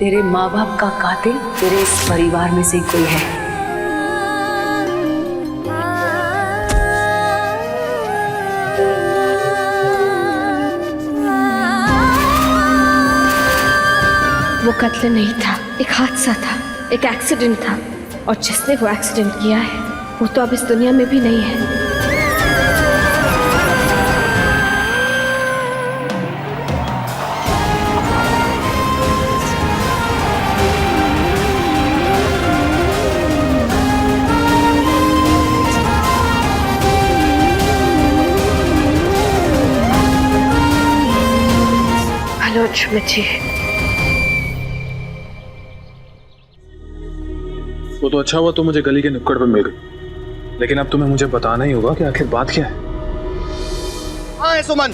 तेरे माँ बाप का कातिल तेरे इस परिवार में से कोई है। वो कत्ल नहीं था, एक हादसा था, एक एक्सीडेंट था, और जिसने वो एक्सीडेंट किया है वो तो अब इस दुनिया में भी नहीं है। हेलो जी। वो तो अच्छा हुआ तो मुझे गली के नुक्कड़ पर मिल गई, लेकिन अब तुम्हें मुझे बताना ही होगा कि आखिर बात क्या है। हाँ है सुमन।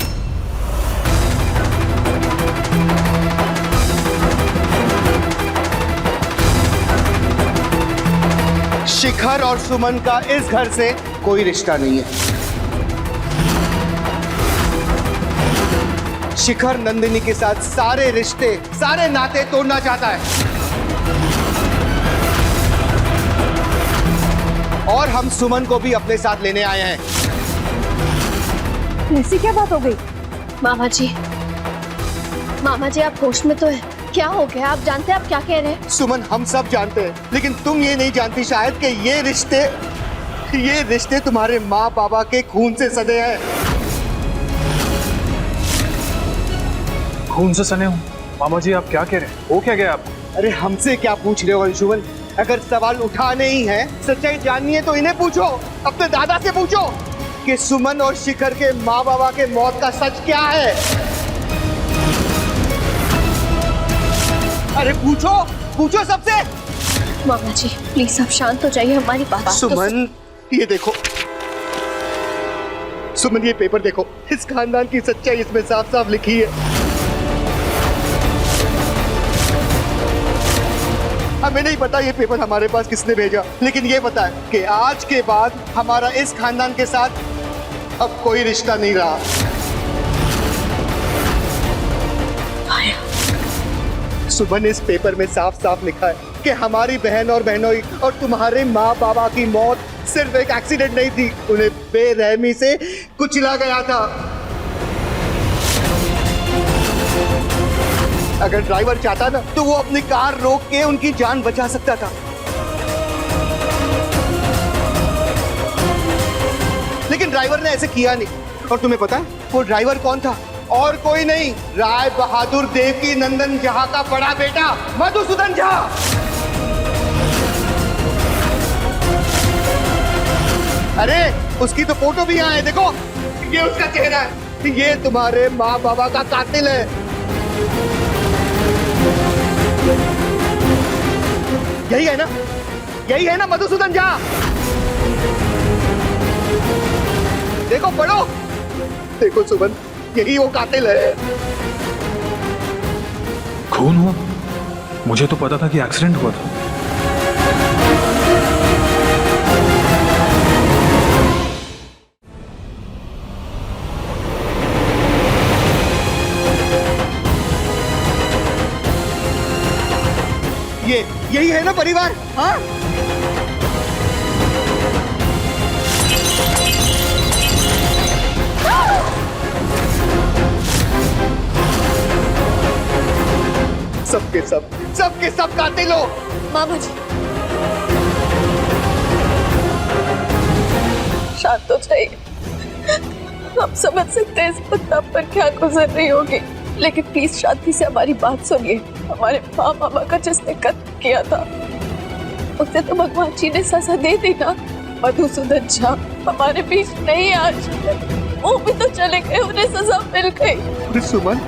शिखर और सुमन का इस घर से कोई रिश्ता नहीं है। शिखर नंदिनी के साथ सारे रिश्ते, सारे नाते तोड़ना चाहता है, और हम सुमन को भी अपने साथ लेने आए हैं। ऐसी क्या बात हो गई? मामा जी आप होश में तो है? क्या हो गया? आप जानते हैं आप क्या कह रहे हैं? सुमन, हम सब जानते हैं, लेकिन तुम ये नहीं जानती शायद कि ये रिश्ते तुम्हारे माँ बाबा के खून से सने हैं। खून से सने हो? मामा जी आप क्या कह रहे हैं? हो क्या गया आपको? अरे हमसे क्या पूछ रहे हो अंशुमन? अगर सवाल उठाने ही है, सच्चाई जाननी है तो इन्हें पूछो, अपने दादा से पूछो कि सुमन और शिखर के माँ बाबा के मौत का सच क्या है। अरे पूछो सबसे। मामा जी प्लीज आप शांत हो जाइए, हमारी बात सुमन ये देखो, सुमन ये पेपर देखो, इस खानदान की सच्चाई इसमें साफ साफ लिखी है। हमें नहीं पता ये पेपर हमारे पास किसने भेजा, लेकिन ये पता है कि आज के बाद हमारा इस खानदान के साथ अब कोई रिश्ता नहीं रहा। सुमन इस पेपर में साफ साफ लिखा है कि हमारी बहन और बहनोई और तुम्हारे माँ बाबा की मौत सिर्फ एक एक्सीडेंट नहीं थी, उन्हें बेरहमी से कुचला गया था। अगर ड्राइवर चाहता ना तो वो अपनी कार रोक के उनकी जान बचा सकता था, लेकिन ड्राइवर ने ऐसे किया नहीं। और तुम्हें पता है वो ड्राइवर कौन था? और कोई नहीं, राय बहादुर देवकी नंदन झा का बड़ा बेटा मधुसूदन झा। अरे उसकी तो फोटो भी यहाँ है, देखो ये उसका चेहरा है। ये तुम्हारे माँ बाबा का कातिल है। यही है ना मधुसूदन झा? देखो पढ़ो, देखो सुमन, यही वो कातिल है। खून हुआ? मुझे तो पता था कि एक्सीडेंट हुआ था। यही है ना परिवार? हाँ सबके सब कातिल हो। मामा जी शांत हो जाइए, हम समझ सकते हैं इस वक्त आप पर क्या गुजर रही होगी, लेकिन प्लीज शांति से हमारी बात सुनिए। हमारे माँ बाबा का जिसने कत्ल किया था उसे तो भगवान जी ने सजा दे दी ना। मधुसूदन झा हमारे बीच नहीं, आज वो भी तो चले गए, उन्हें सजा मिल गई। सुमन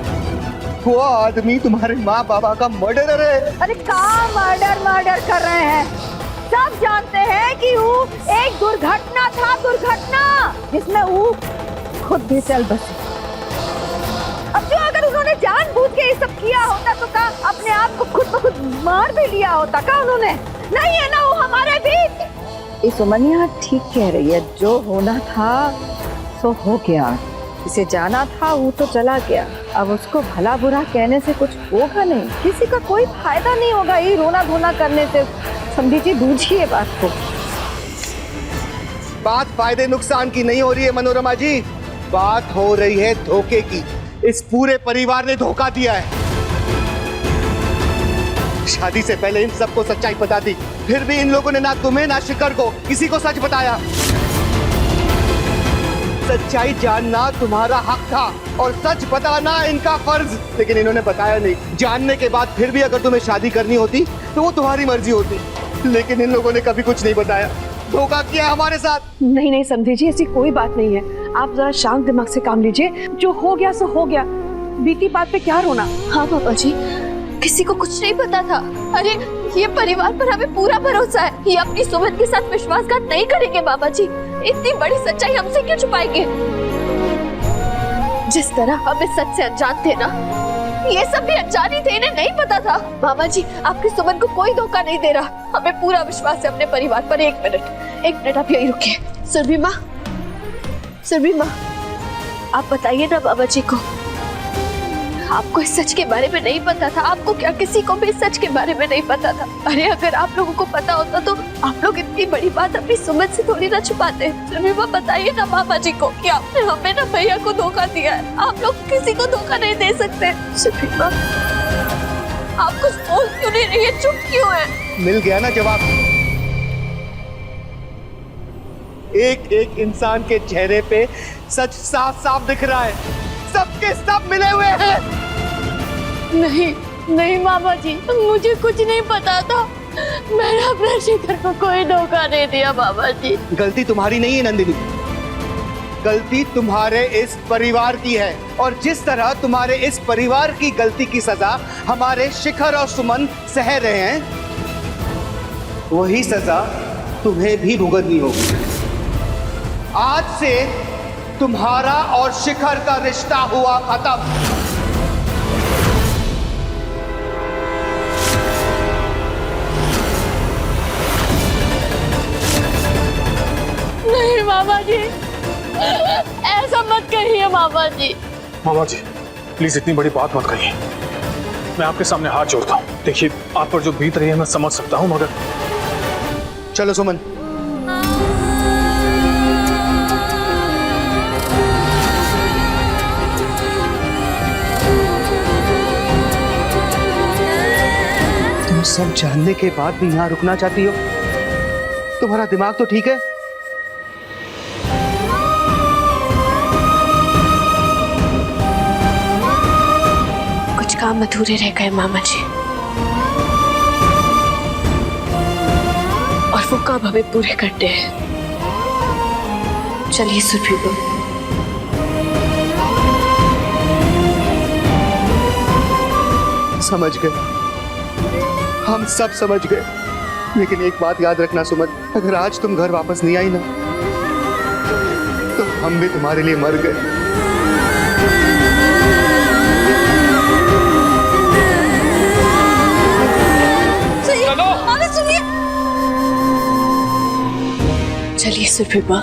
वो आदमी तुम्हारे माँ बाबा का मर्डरर है। अरे कहाँ मर्डर कर रहे हैं? सब जानते हैं कि वो एक दुर्घटना था, जिसमें वो खुद भी चल बसे। अब जो अगर उन्होंने जानबूझ के ये सब किया होता तो क्या अपने आप को खुद ब खुद मार भी लिया होता? क्या उन्होंने नहीं है ना वो हमारे बीच। ये सुमन यहाँ ठीक कह रही है, जो होना था सो हो गया, इसे जाना था वो तो चला गया। अब उसको भला बुरा कहने से कुछ होगा नहीं, किसी का कोई फायदा नहीं होगा ये रोना धोना करने से। समझी जी, बूझिए बात को। बात फायदे नुकसान की नहीं हो रही है मनोरमा जी, बात हो रही है धोखे की। इस पूरे परिवार ने धोखा दिया है। शादी से पहले इन सबको सच्चाई बता दी, फिर भी इन लोगों ने ना तुम्हें ना शिखर को किसी को सच बताया। सच्चाई जानना तुम्हारा हक था और सच बताना इनका फर्ज, लेकिन इन्होंने बताया नहीं। जानने के बाद फिर भी अगर तुम्हें शादी करनी होती तो वो तुम्हारी मर्जी होती, लेकिन इन लोगों ने कभी कुछ नहीं बताया, धोखा किया हमारे साथ। नहीं नहीं समझे जी, ऐसी कोई बात नहीं है। आप जरा शांत दिमाग से काम लीजिए। जो हो गया सो हो गया, बीती बात पे क्या रोना। हाँ बाबा जी, किसी को कुछ नहीं पता था। अरे ये परिवार पर हमें पूरा भरोसा है, ये अपनी सुमन के साथ विश्वासघात नहीं करेंगे। बाबा जी इतनी बड़ी सच्चाई हमसे क्यों छुपाएंगे? जिस तरह हम इस सच से अनजान थे ना, ये सब भी अनजान ही थे, इन्हें नहीं पता था। मामा जी आपकी सुमन को कोई धोखा नहीं दे रहा, हमें पूरा विश्वास है अपने परिवार पर। एक मिनट आप यही रुकिए। सुरभि माँ आप बताइए ना बाबा जी को, आपको इस सच के बारे में नहीं पता था? आपको क्या, किसी को भी इस सच के बारे में नहीं पता था? अरे अगर आप लोगों को पता होता तो आप लोग इतनी बड़ी बात अपनी सुमन से थोड़ी ना छुपाते। सुरभि माँ बताइए ना मामा जी को कि आपने हमें ना भैया को धोखा दिया है। आप लोग किसी को धोखा नहीं दे सकते। सुरभि माँ आप कुछ बोल क्यों नहीं रही है, चुप क्यों है? मिल गया ना जवाब। एक एक इंसान के चेहरे पे सच साफ साफ दिख रहा है, सबके सब मिले हुए हैं। नहीं मामा जी, मुझे कुछ नहीं पता था। मैंने अपने शिखर को कोई धोखा नहीं दिया बाबा जी। गलती तुम्हारी नहीं है नंदिनी, गलती तुम्हारे इस परिवार की है। और जिस तरह तुम्हारे इस परिवार की गलती की सजा हमारे शिखर और सुमन सह रहे हैं, वही सजा तुम्हें भी भुगतनी होगी। आज से तुम्हारा और शिखर का रिश्ता हुआ खत्म। नहीं मामा जी, ऐसा मत कहिए मामा जी। मामा जी प्लीज इतनी बड़ी बात मत कहिए, मैं आपके सामने हाथ जोड़ता हूँ। देखिए आप पर जो बीत रही है मैं समझ सकता हूँ, मगर चलो सुमन। तुम सब जानने के बाद भी यहाँ रुकना चाहती हो? तुम्हारा दिमाग तो ठीक है? कुछ काम अधूरे रह गए मामा जी, और वो काम हमें पूरे करने हैं। चलिए सुरभि को। समझ गए, हम सब समझ गए। लेकिन एक बात याद रखना सुमन, अगर आज तुम घर वापस नहीं आई ना, तो हम भी तुम्हारे लिए मर गए। चलिए सुरभि माँ।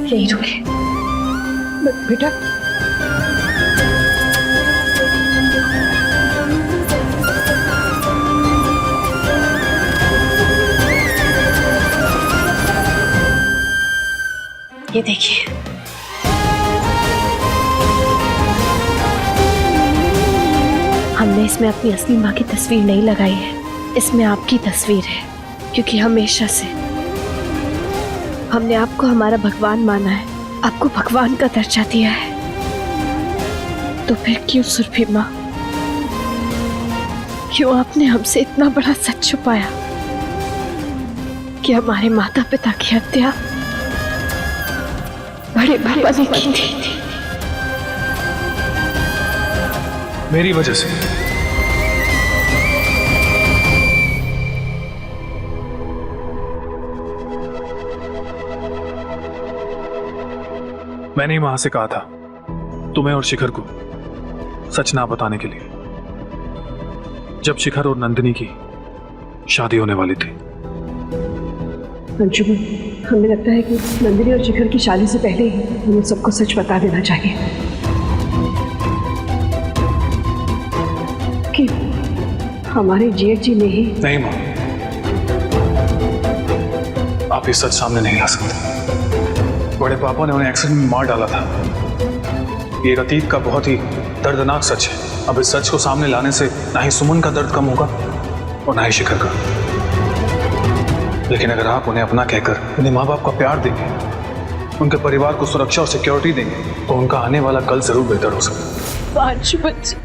यही रुके बेटा। ये देखिए, हमने इसमें अपनी असली माँ की तस्वीर नहीं लगाई है, इसमें आपकी तस्वीर है। क्योंकि हमेशा से हमने आपको हमारा भगवान माना है, आपको भगवान का दर्जा दिया है। तो फिर क्यों सुरभि माँ, क्यों आपने हमसे इतना बड़ा सच छुपाया कि हमारे माता पिता की हत्या बड़े पापा ने की थी? मेरी वजह से। मैंने ही वहां से कहा था तुम्हें और शिखर को सच ना बताने के लिए। जब शिखर और नंदिनी की शादी होने वाली थी। अंशुमन, हमें लगता है कि नंदिनी और शिखर की शादी से पहले ही हमें सबको सच बता देना चाहिए कि हमारे जेठ जी ने ही। नहीं माँ, आप ये सच सामने नहीं ला सकते। बड़े पापा ने उन्हें एक्सीडेंट में मार डाला था। ये एक अतीत का बहुत ही दर्दनाक सच है। अब इस सच को सामने लाने से ना ही सुमन का दर्द कम होगा और ना ही शिखर का। लेकिन अगर आप उन्हें अपना कहकर उन्हें माँ बाप का प्यार देंगे, उनके परिवार को सुरक्षा और सिक्योरिटी देंगे, तो उनका आने वाला कल जरूर बेहतर हो सकता है। अंशुमन जी,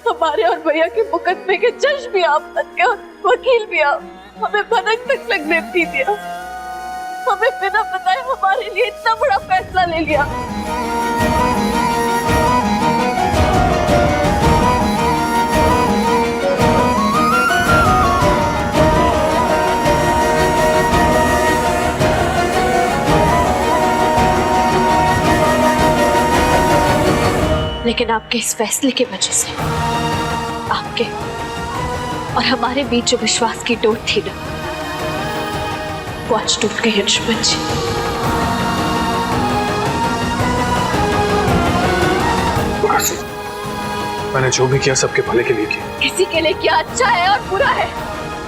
हमारे और भैया के मुकदमे के जज भी आप बन गए और वकील भी आप। हमें भनक तक लगने नहीं दिया। हमें बिना बताए हमारे लिए इतना बड़ा फैसला ले लिया। लेकिन आपके इस फैसले की वजह से आपके और हमारे बीच जो विश्वास की डोर थी ना, वो आज टूट गई अंशुमन जी। मैंने जो भी किया सबके भले के लिए किया। किसी के लिए क्या अच्छा है और बुरा है,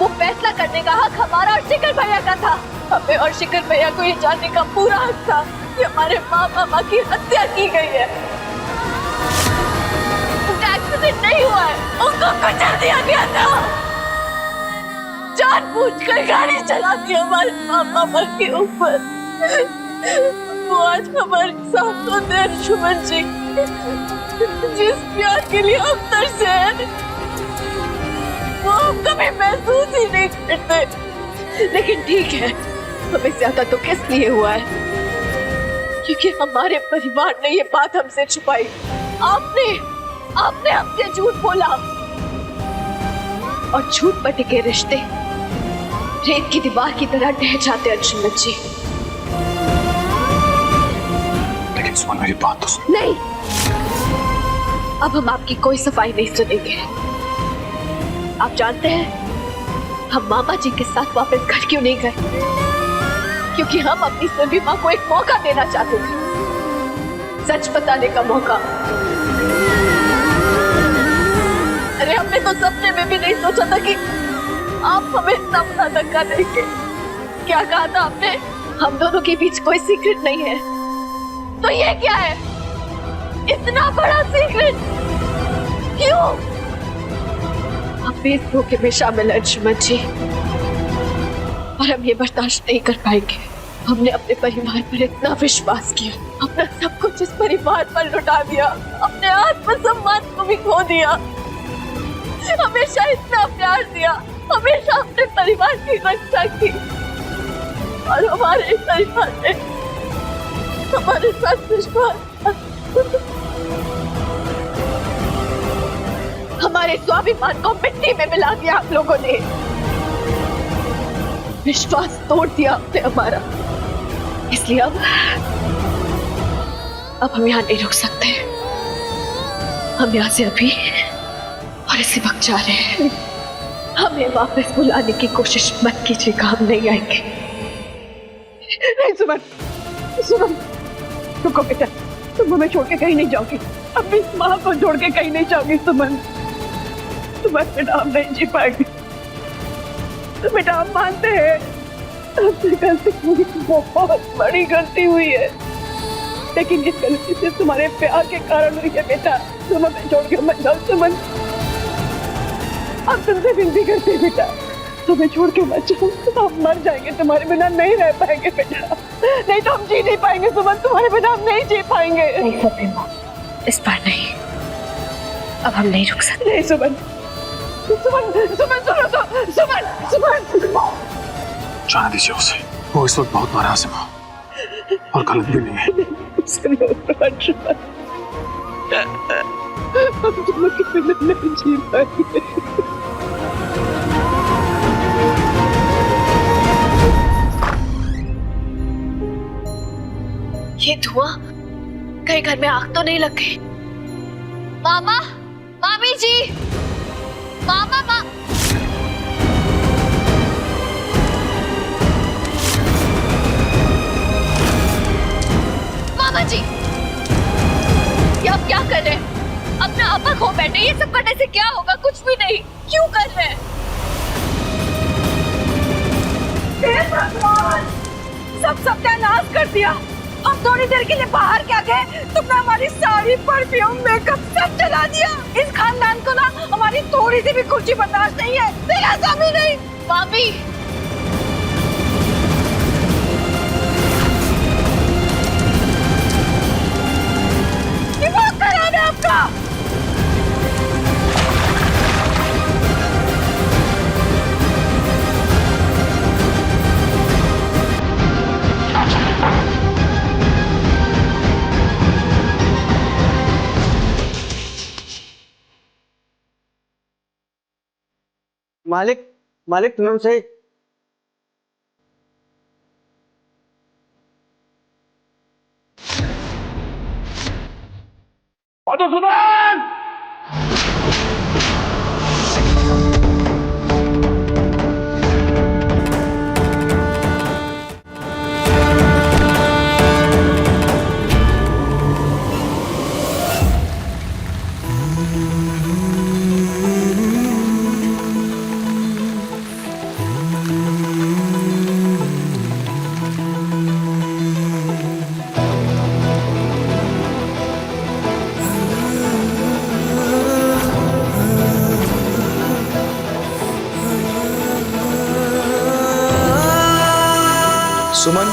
वो फैसला करने का हक हमारा और शिखर भैया का था। हमें और शिखर भैया को ये जानने का पूरा हक था कि हमारे माँ बाबा की हत्या की गई है। एक्सीडेंट नहीं हुआ है, उनको कुचल दिया गया था। जानबूझकर गाड़ी चला दी हमारे माँ बाबा के ऊपर। वो आज हमारे साथ होते हैं अंशुमन जी, जिस प्यार के लिए हम तरसे हैं वो हम कभी महसूस ही नहीं करते। लेकिन ठीक है, हमें ज्यादा दुख इसलिए हुआ है क्योंकि हमारे परिवार ने ये बात हमसे छुपाई। आपने हमसे झूठ बोला और झूठ पर टिके रिश्ते रेत की दीवार की तरह ढह जाते अंशुमन जी। लेकिन सुमन, मेरी बात तो सुन। नहीं, अब हम आपकी कोई सफाई नहीं सुनेंगे। आप जानते हैं हम मामा जी के साथ वापस घर क्यों नहीं गए? क्योंकि हम अपनी सुरभि माँ को एक मौका देना चाहते थे, सच बताने का मौका। अरे हमने तो सपने में भी नहीं सोचा था कि आप हमें इतना बड़ा धक्का देंगे। क्या कहा था आपने? हम दोनों के बीच कोई सीक्रेट नहीं है। तो ये क्या है? इतना बड़ा सीक्रेट क्यों? हम इस धोखे में शामिल हैं अंशुमन जी, और हम ये बर्दाश्त नहीं कर पाएंगे। हमने अपने परिवार पर इतना विश्वास किया, अपना सब कुछ इस परिवार पर लुटा दिया, अपने आत्मसम्मान को भी खो दिया। हमेशा इतना प्यार दिया, हमेशा अपने परिवार की रक्षा की, और हमारे परिवार ने हमारे साथ विश्वास, हमारे स्वाभिमान को मिट्टी में मिला दिया। आप लोगों ने विश्वास तोड़ दिया आपने हमारा। इसलिए अब हम यहाँ नहीं रुक सकते। हम यहाँ से अभी और इसी वक्त जा रहे हैं। हमें वापस बुलाने की कोशिश मत कीजिएगा, हम नहीं आएंगे। नहीं सुमन, सुमन रुको बेटा, तुम हमें छोड़ के कहीं नहीं जाओगी। अब इस माँ को छोड़ के कहीं नहीं जाओगी सुमन। तुम्हारे बेटा हम नहीं जी पाएंगे। तो बेटा हम मानते हैं हमसे गलती हुई, बहुत बड़ी गलती हुई है, लेकिन इस गलती से तुम्हारे प्यार के कारण हुई है बेटा। तुम हमें छोड़ के मत जाओ सुमन। हम तुमसे विनती करते हैं बेटा, तुम्हें छोड़ के मत जाओ। हम मर जाएंगे, तुम्हारे बिना नहीं रह पाएंगे बेटा। नहीं तो हम जी नहीं पाएंगे सुमन, तुम्हारे बिना हम नहीं जी पाएंगे। नहीं सत्यमा, इस बार नहीं। अब हम नहीं रुक सकते। नहीं सुमन, सुमन सुमन सुनो तो, सुमन सुमन। जाने दीजिए उसे, वो इस वक्त बहुत नाराज है माँ, और गलत भी नहीं है। हम दोनों के बिना नहीं जी पाएंगे। ये धुआं, कहीं घर में आग तो नहीं लग गई? मामा, मामी जी, मामा मामा जी, ये आप क्या कर रहे हैं? अपना आपा खो बैठे। ये सब करने से क्या होगा? कुछ भी नहीं। क्यों कर रहे हैं? सब सत्यानाश कर दिया। हम थोड़ी देर के लिए बाहर क्या गए, तुमने हमारी सारी परफ्यूम मेकअप सब जला दिया। इस खानदान को ना हमारी थोड़ी सी भी खुशी बर्दाश्त नहीं है। तेरा कभी नहीं। भाभी, दिमाग खराब है आपका। मालिक मालिक तुम से Suman,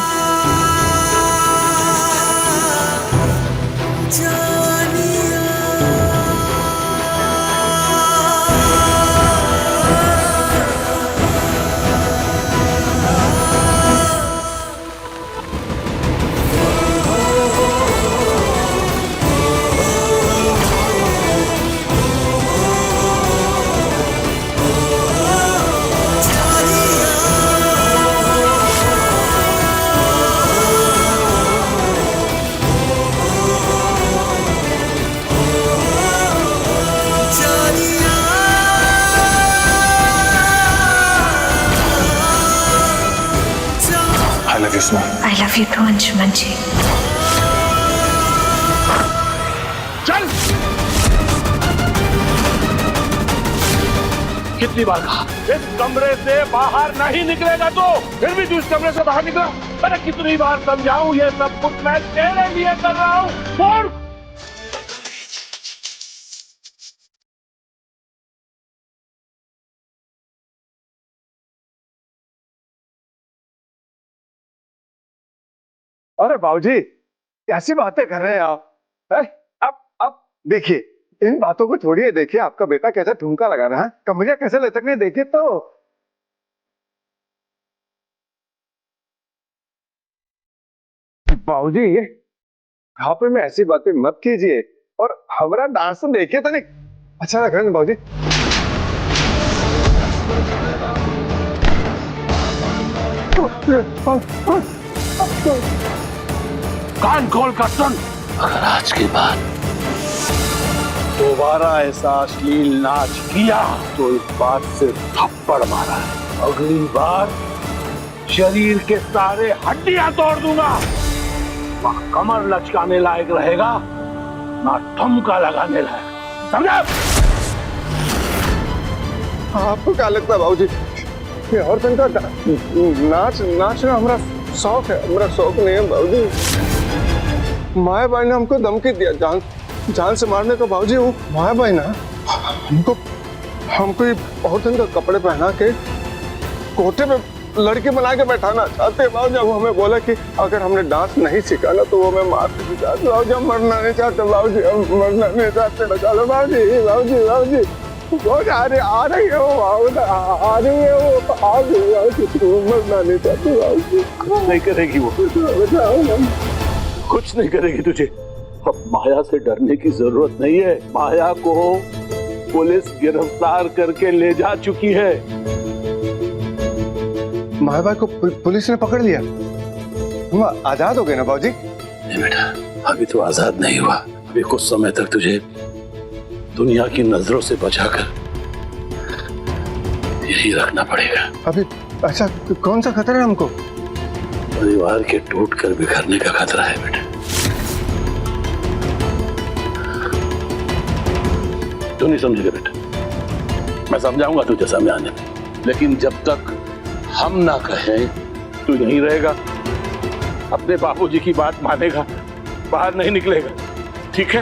I love you Suman. I love you too Anshuman ji. चल। कितनी बार कहा इस कमरे से बाहर नहीं निकलेगा, तो फिर भी तू इस कमरे से बाहर निकला। मैंने कितनी बार समझाऊं, ये सब कुछ मैं तेरे लिए कर रहा हूं। और अरे बाबूजी, कैसी बातें कर रहे हैं आप? है? अब देखिए, इन बातों को छोड़िए। देखिए आपका बेटा कैसे ठुमका लगा रहा है, कमरिया कैसे लटकने, देखिए तो। बाबूजी, आप में ऐसी बातें मत कीजिए। और हमारा डांस तो देखिए तो नहीं अच्छा लग रहा है बाबूजी। कान खोल कर सुन, अगर आज के बाद दोबारा ऐसा अश्लील नाच किया तो इस बात से थप्पड़ मारा है। अगली बार शरीर के सारे हड्डियां तोड़ दूंगा। ना कमर लचकाने लायक रहेगा, ना ठुमका लगाने लायक। समझा? आपको क्या लगता है बाबूजी, ये और का नाचना हमारा शौक है? हमारा शौक नहीं है बाबूजी। माया भाई ने हमको धमकी दिया जान से मारने का। बाबूजी, वो माया भाई ना हमको ये औरतन का कपड़े पहना के कोठे पे लड़की बना के बैठाना चाहते हैं बाबूजी। वो हमें बोला कि अगर हमने डांस नहीं सीखा ना तो वो हमें मार के चाहते। बाबूजी, हम मरना नहीं चाहते बाबूजी, हम मरना नहीं चाहते। बचा लो बाबूजी, बाबूजी, बाबूजी। आ रही है वो, आ रही है वो, आ गई बाबूजी। मरना नहीं चाहते बाबूजी। कुछ नहीं करेगी वो, कुछ नहीं करेगी तुझे। अब माया से डरने की जरूरत नहीं है। माया को पुलिस गिरफ्तार करके ले जा चुकी है। माया भाई को पुलिस ने पकड़ लिया, हम आजाद हो गए ना बाबूजी? नहीं बेटा, अभी तो आजाद नहीं हुआ। अभी कुछ समय तक तुझे दुनिया की नजरों से बचाकर यही रखना पड़ेगा। अभी ऐसा कौन सा खतरा है हमको? परिवार के टूटकर बिखरने का खतरा है बेटा। तू नहीं समझेगा बेटा, मैं समझाऊंगा तुझे समझाने में, लेकिन जब तक हम ना कहें तू यहीं रहेगा, अपने बाबूजी की बात मानेगा, बाहर नहीं निकलेगा, ठीक है?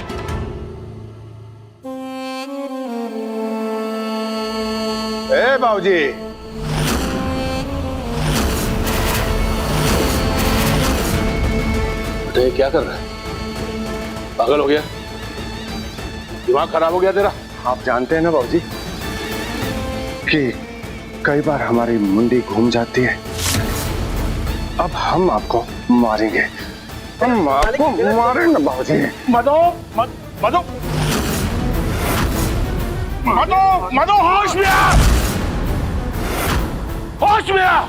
ए बाबूजी, बेटा ये क्या कर रहा है? पागल हो गया? दिमाग खराब हो गया तेरा? आप जानते हैं ना बाबूजी कि कई बार हमारी मुंडी घूम जाती है। अब हम आपको मारेंगे, हम आपको मारेंगे बाबूजी। मदो मदो मदो मदो, होश में आ, होश में आ।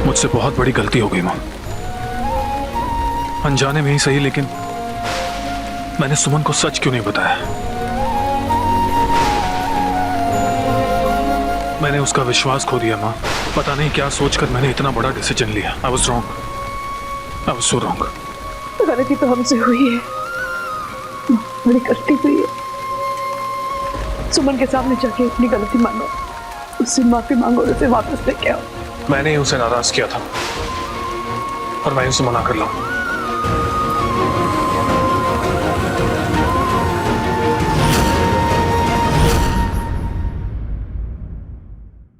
मुझसे बहुत बड़ी गलती हो गई मां, अनजाने में ही सही, लेकिन मैंने सुमन को सच क्यों नहीं बताया? मैंने उसका विश्वास खो दिया मां। पता नहीं क्या सोचकर मैंने इतना बड़ा डिसीजन लिया। I was wrong. I was so wrong. गलती तो हमसे हुई है, बड़ी गलती हुई है। सुमन के सामने जाके अपनी गलती मानो, उससे माफी मांगो और उसे वापस लेके आओ। मैंने ही उसे नाराज किया था और मैं उसे मना कर लाऊं।